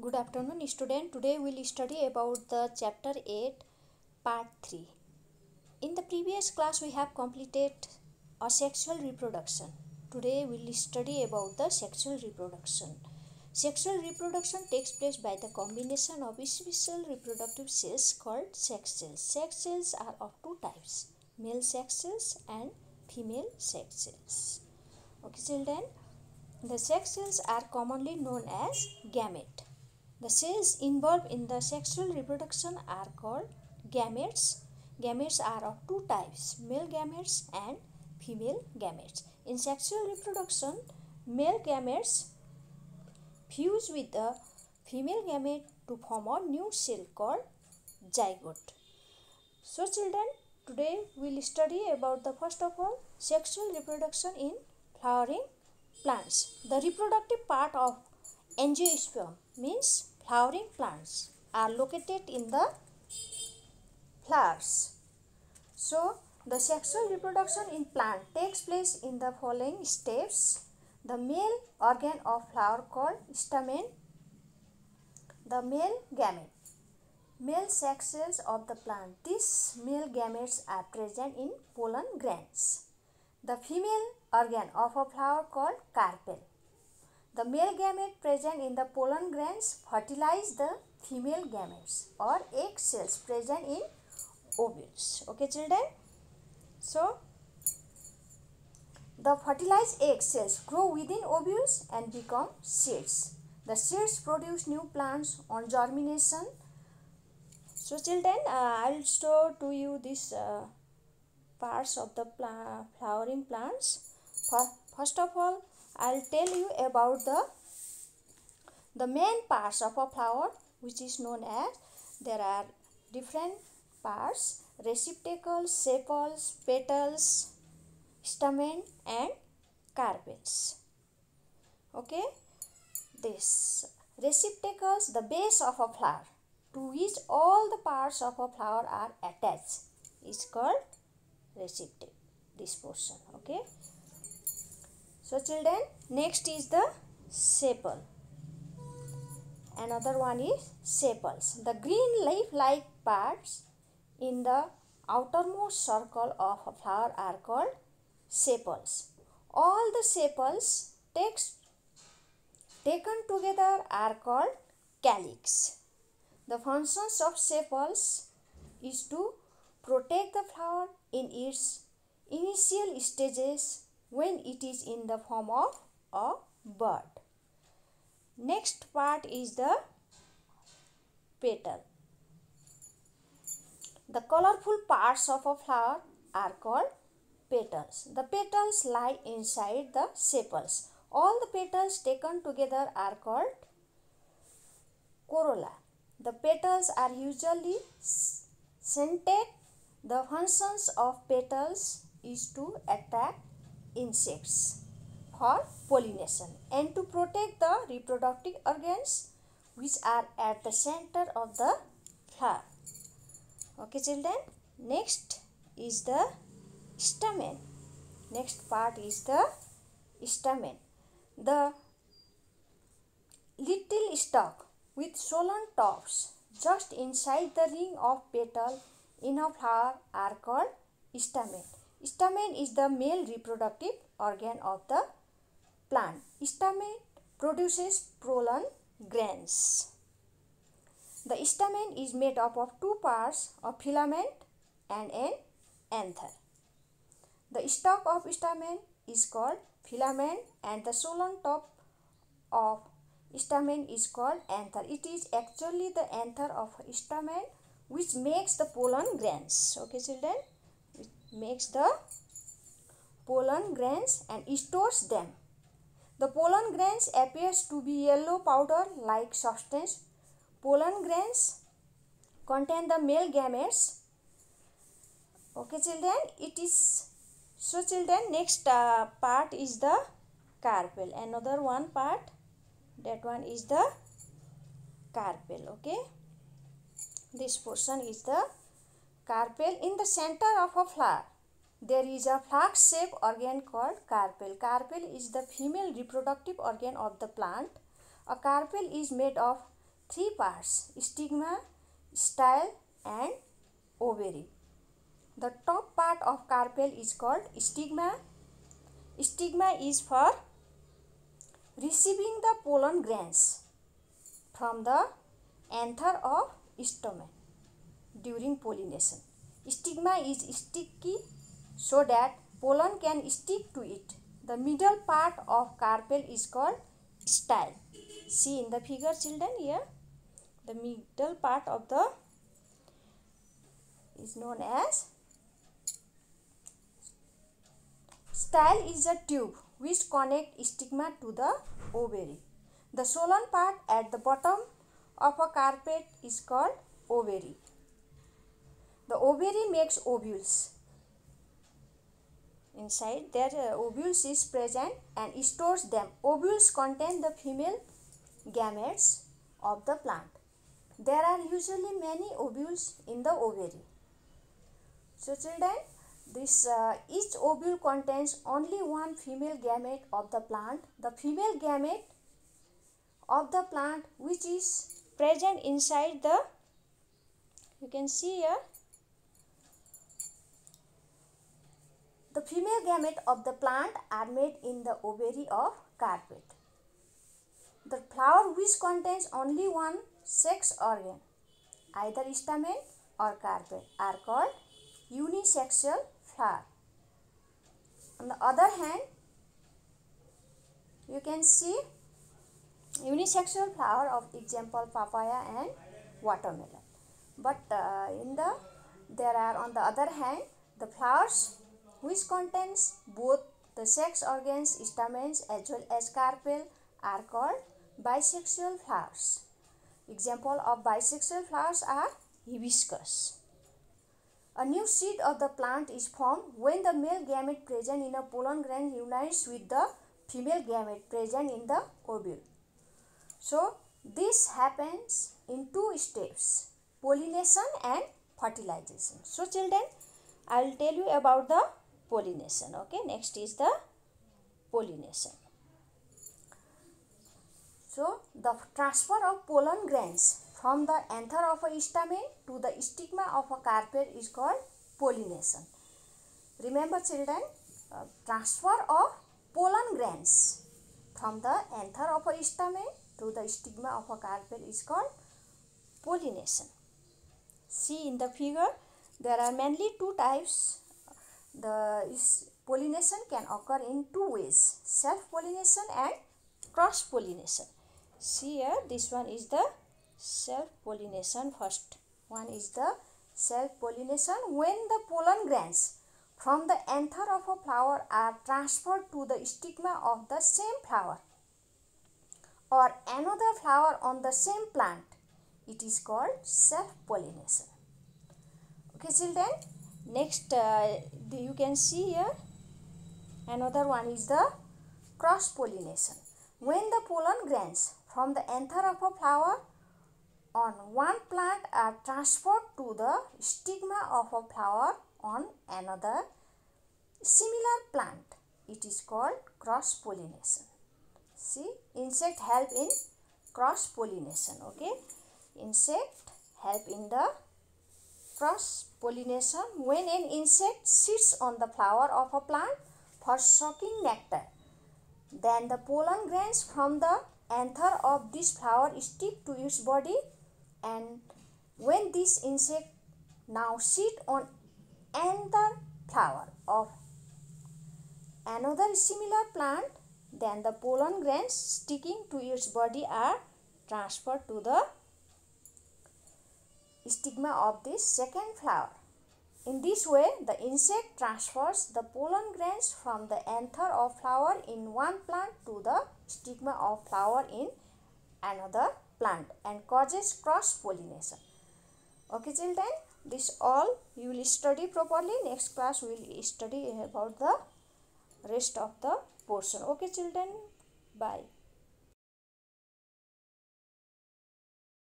Good afternoon, student. Today we will study about the chapter 8 part 3. In the previous class we have completed asexual reproduction. Today we will study about the sexual reproduction. Sexual reproduction takes place by the combination of special reproductive cells called sex cells. Sex cells are of two types, male sex cells and female sex cells. Okay children, the sex cells are commonly known as gamete. The cells involved in the sexual reproduction are called gametes. Gametes are of two types, male gametes and female gametes. In sexual reproduction, male gametes fuse with the female gamete to form a new cell called zygote. So children, today we will study about the first of all sexual reproduction in flowering plants. The reproductive part of angiosperm means flowering plants are located in the flowers. So the sexual reproduction in plant takes place in the following steps. The male organ of flower called stamen, the male gamete, male sex cells of the plant. These male gametes are present in pollen grains. The female organ of a flower called carpel. The male gamete present in the pollen grains fertilize the female gametes or egg cells present in ovules. Okay children? So, the fertilized egg cells grow within ovules and become seeds. The seeds produce new plants on germination. So children, I will show to you these parts of the flowering plants. First of all, I will tell you about the main parts of a flower, which is known as, there are different parts: receptacles, sepals, petals, stamen and carpels. Okay, this receptacles, the base of a flower to which all the parts of a flower are attached, is called receptacle, this portion. Okay. So children, next is the sepal. Another one is sepals. The green leaf-like parts in the outermost circle of a flower are called sepals. All the sepals taken together are called calyx. The functions of sepals is to protect the flower in its initial stages when it is in the form of a bud. Next part is the petal. The colorful parts of a flower are called petals. The petals lie inside the sepals. All the petals taken together are called corolla. The petals are usually scented. The functions of petals is to attract insects for pollination and to protect the reproductive organs which are at the center of the flower. Okay children, next is the stamen. Next part is the stamen. The little stalk with swollen tops just inside the ring of petal in a flower are called stamen. Stamen is the male reproductive organ of the plant. Stamen produces pollen grains. The stamen is made up of two parts, a filament and an anther. The stalk of stamen is called filament and the swollen top of stamen is called anther. It is actually the anther of stamen which makes the pollen grains. Okay children? It makes the pollen grains and stores them. The pollen grains appears to be yellow powder-like substance. Pollen grains contain the male gametes. Okay children, it is so children, next part is the carpel. Another one part, that one is the carpel. Okay, this portion is the carpel. In the center of a flower there is a flask-shaped organ called carpel. Carpel is the female reproductive organ of the plant. A carpel is made of three parts: stigma, style, and ovary. The top part of carpel is called stigma. Stigma is for receiving the pollen grains from the anther of stamen during pollination. Stigma is sticky so that pollen can stick to it. The middle part of carpel is called style. See in the figure, children, here the middle part of the is known as style. Is a tube which connects stigma to the ovary. The swollen part at the bottom of a carpet is called ovary. The ovary makes ovules. Inside their ovules is present and stores them. Ovules contain the female gametes of the plant. There are usually many ovules in the ovary. So children, this each ovule contains only one female gamete of the plant. The female gamete of the plant which is present inside the, you can see here, the female gamete of the plant are made in the ovary of carpet. The flower which contains only one sex organ, either stamen or carpel, are called unisexual flower. On the other hand, you can see unisexual flower of example papaya and watermelon. But there are on the other hand the flowers which contains both the sex organs, stamens as well as carpel are called bisexual flowers. Example of bisexual flowers are hibiscus. A new seed of the plant is formed when the male gamete present in a pollen grain unites with the female gamete present in the ovule. So this happens in two steps: pollination and fertilization. So children, I will tell you about the pollination. Okay, next is the pollination. So the transfer of pollen grains from the anther of a stamen to the stigma of a carpel is called pollination. Remember children, transfer of pollen grains from the anther of a stamen to the stigma of a carpel is called pollination. See in the figure, there are mainly two types. The pollination can occur in two ways: self-pollination and cross-pollination. See here, this one is the self-pollination. First one is the self-pollination, when the pollen grains from the anther of a flower are transferred to the stigma of the same flower or another flower on the same plant. It is called self-pollination. Okay children, next you can see here another one is the cross-pollination. When the pollen grains from the anther of a flower on one plant are transferred to the stigma of a flower on another similar plant, it is called cross-pollination. See, insect help in cross-pollination. Okay, insect help in the cross-pollination. When an insect sits on the flower of a plant for sucking nectar, then the pollen grains from the anther of this flower stick to its body, and when this insect now sit on another flower of another similar plant, then the pollen grains sticking to its body are transferred to the stigma of this second flower. In this way, the insect transfers the pollen grains from the anther of flower in one plant to the stigma of flower in another plant and causes cross-pollination. Okay children, this all you will study properly. Next class we will study about the rest of the portion. Okay children, bye.